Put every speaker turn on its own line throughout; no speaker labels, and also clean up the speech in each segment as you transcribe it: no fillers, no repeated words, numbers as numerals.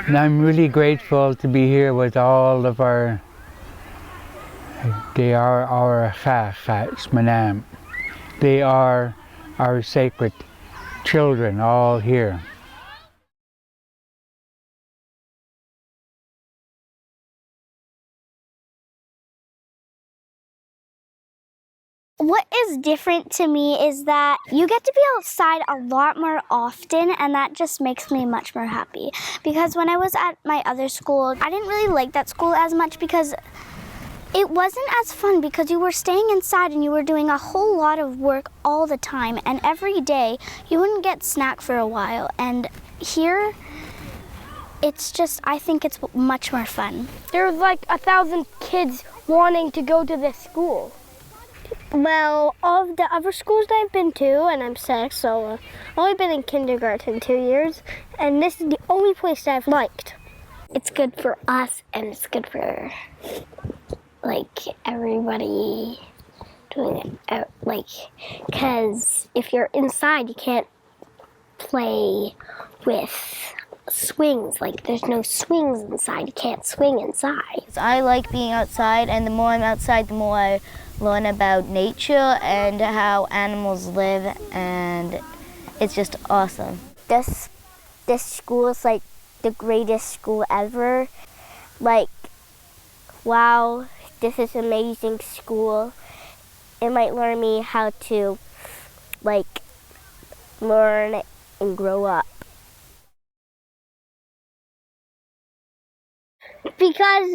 And I'm really grateful to be here with all of they are our manam. They are our sacred children all here.
What is different to me is that you get to be outside a lot more often, and that just makes me much more happy. Because when I was at my other school, I didn't really like that school as much because it wasn't as fun because you were staying inside and you were doing a whole lot of work all the time, and every day you wouldn't get snack for a while. And here, it's just, I think it's much more fun.
There's like 1,000 kids wanting to go to this school.
Well, of the other schools that I've been to, and I'm 6, so I've only been in kindergarten 2 years, and this is the only place that I've liked.
It's good for us, and it's good for, like, everybody doing it, like, because if you're inside, you can't play with swings. Like, there's no swings inside. You can't swing inside.
I like being outside, and the more I'm outside, the more I learn about nature and how animals live, and it's just awesome.
This school is like the greatest school ever. Like, wow, this is an amazing school. It might learn me how to, like, learn and grow up.
Because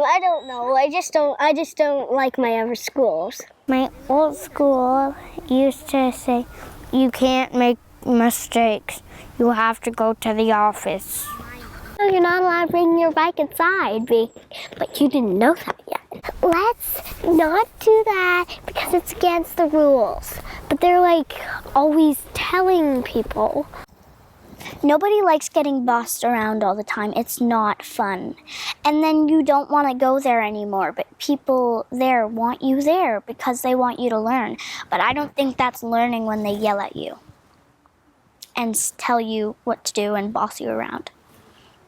I don't know. I just don't like my other schools.
My old school used to say, you can't make mistakes. You have to go to the office.
No, you're not allowed to bring your bike inside, but you didn't know that yet. Let's not do that because it's against the rules. But they're like always telling people.
Nobody likes getting bossed around all the time. It's not fun. And then you don't want to go there anymore, but people there want you there because they want you to learn. But I don't think that's learning when they yell at you and tell you what to do and boss you around.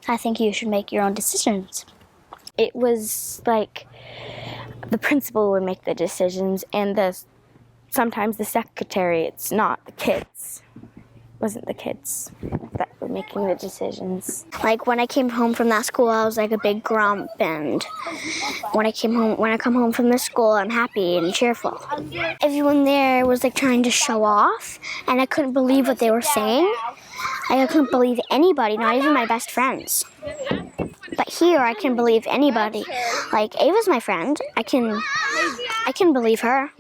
I think you should make your own decisions.
It was like the principal would make the decisions, and sometimes the secretary. It's not the kids. Wasn't the kids that were making the decisions.
Like when I came home from that school, I was like a big grump, and when I come home from this school, I'm happy and cheerful. Everyone there was like trying to show off, and I couldn't believe what they were saying. I couldn't believe anybody, not even my best friends. But here, I can believe anybody. Like Ava's my friend. I can believe her.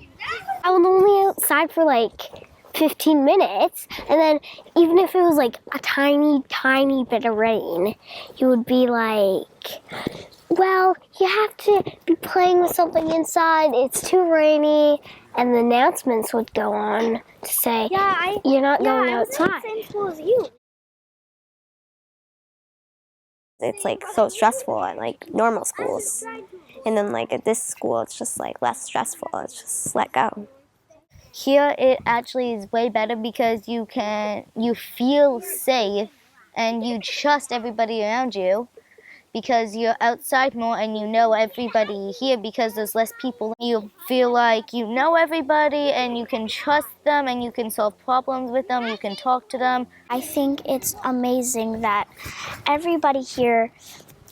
I was only outside for like 15 minutes, and then even if it was like a tiny, tiny bit of rain, you would be like, well, you have to be playing with something inside, it's too rainy, and the announcements would go on to say, you're not going outside.
I was in the same school as you.
It's like so stressful at like normal schools, and then like at this school, it's just like less stressful. It's just let go.
Here it actually is way better because you feel safe and you trust everybody around you because you're outside more and you know everybody here because there's less people. You feel like you know everybody and you can trust them and you can solve problems with them, you can talk to them.
I think it's amazing that everybody here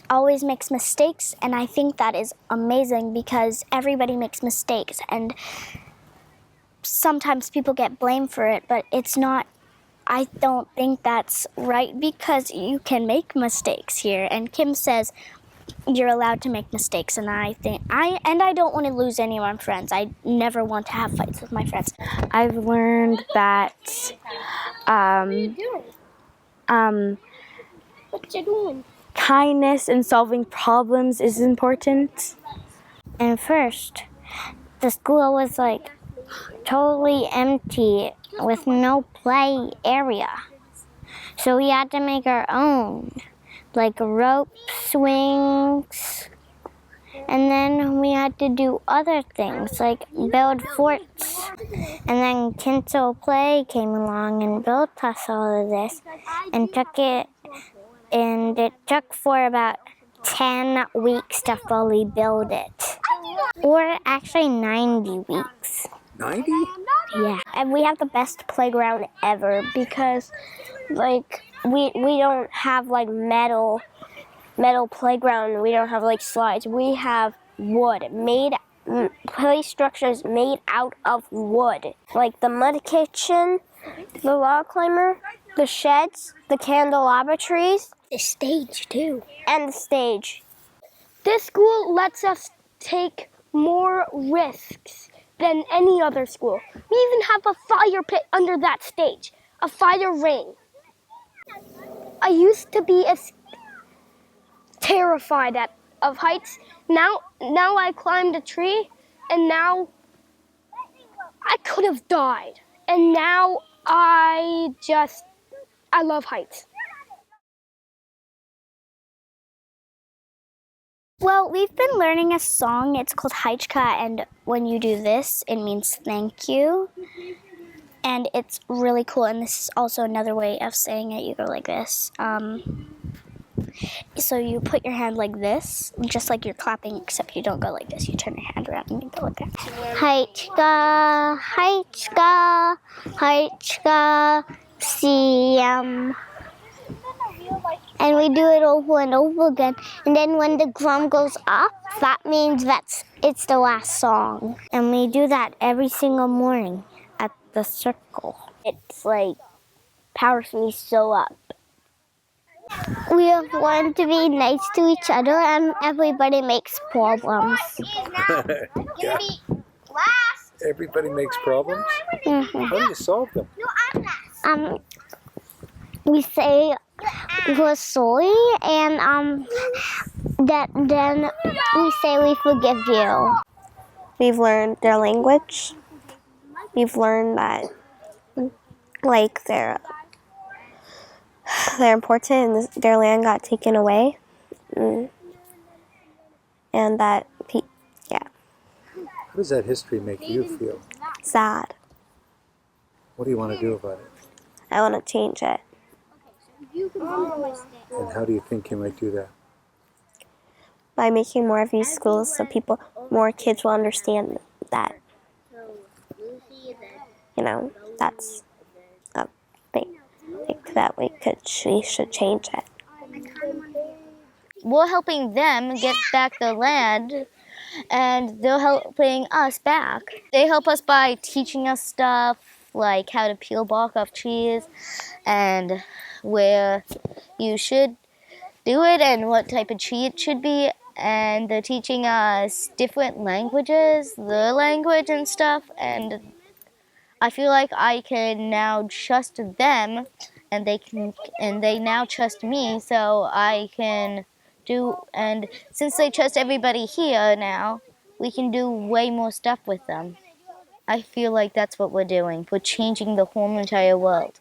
always makes mistakes, and I think that is amazing because everybody makes mistakes, and sometimes people get blamed for it, but it's not, I don't think that's right because you can make mistakes here. And Kim says you're allowed to make mistakes, and I think I don't want to lose any of my friends. I never want to have fights with my friends.
I've learned that
What you doing?
kindness and solving problems is important.
And first, the school was like totally empty with no play area. So we had to make our own, like rope swings And then we had to do other things like build forts. And then Tinsel Play came along and built us all of this and it took for about 10 weeks to fully build it. Or actually 90 weeks.
90?
Yeah. And we have the best playground ever because like we don't have like metal playground. We don't have like slides. We have wood play structures made out of wood. Like the mud kitchen, the log climber, the sheds, the candelabra trees.
The stage too.
And the stage.
This school lets us take more risks than any other school. We even have a fire pit under that stage, a fire ring. I used to be terrified of heights. Now I climbed a tree, and now I could have died. And now I love heights.
Well, we've been learning a song. It's called Haichka, and when you do this, it means thank you. And it's really cool, and this is also another way of saying it. You go like this. So you put your hand like this, just like you're clapping, except you don't go like this. You turn your hand around and you go like that. Haichka, Haichka, Haichka, Siam. And we do it over and over again. And then when the drum goes up, that means it's the last song. And we do that every single morning at the circle. It's like powers me so up. We have learned to be nice to each other, and everybody makes problems.
Yeah. Everybody makes problems?
Mm-hmm.
How do you solve them?
We say we're sorry, and then we say we forgive you.
We've learned their language. We've learned that, like, they're important and their land got taken away. And that, yeah,
How does that history make you feel?
sad.
What do you want to do about it?
I want to change it.
And how do you think you might do that?
By making more of these schools so more kids will understand that, that's a thing. That we should change it.
We're helping them get back their land, and they're helping us back. They help us by teaching us stuff like how to peel bark off trees and where you should do it and what type of tree it should be. And they're teaching us different languages, their language and stuff. And I feel like I can now trust them, and they now trust me, so I can do. And since they trust everybody here now, we can do way more stuff with them. I feel like that's what we're doing. We're changing the whole entire world.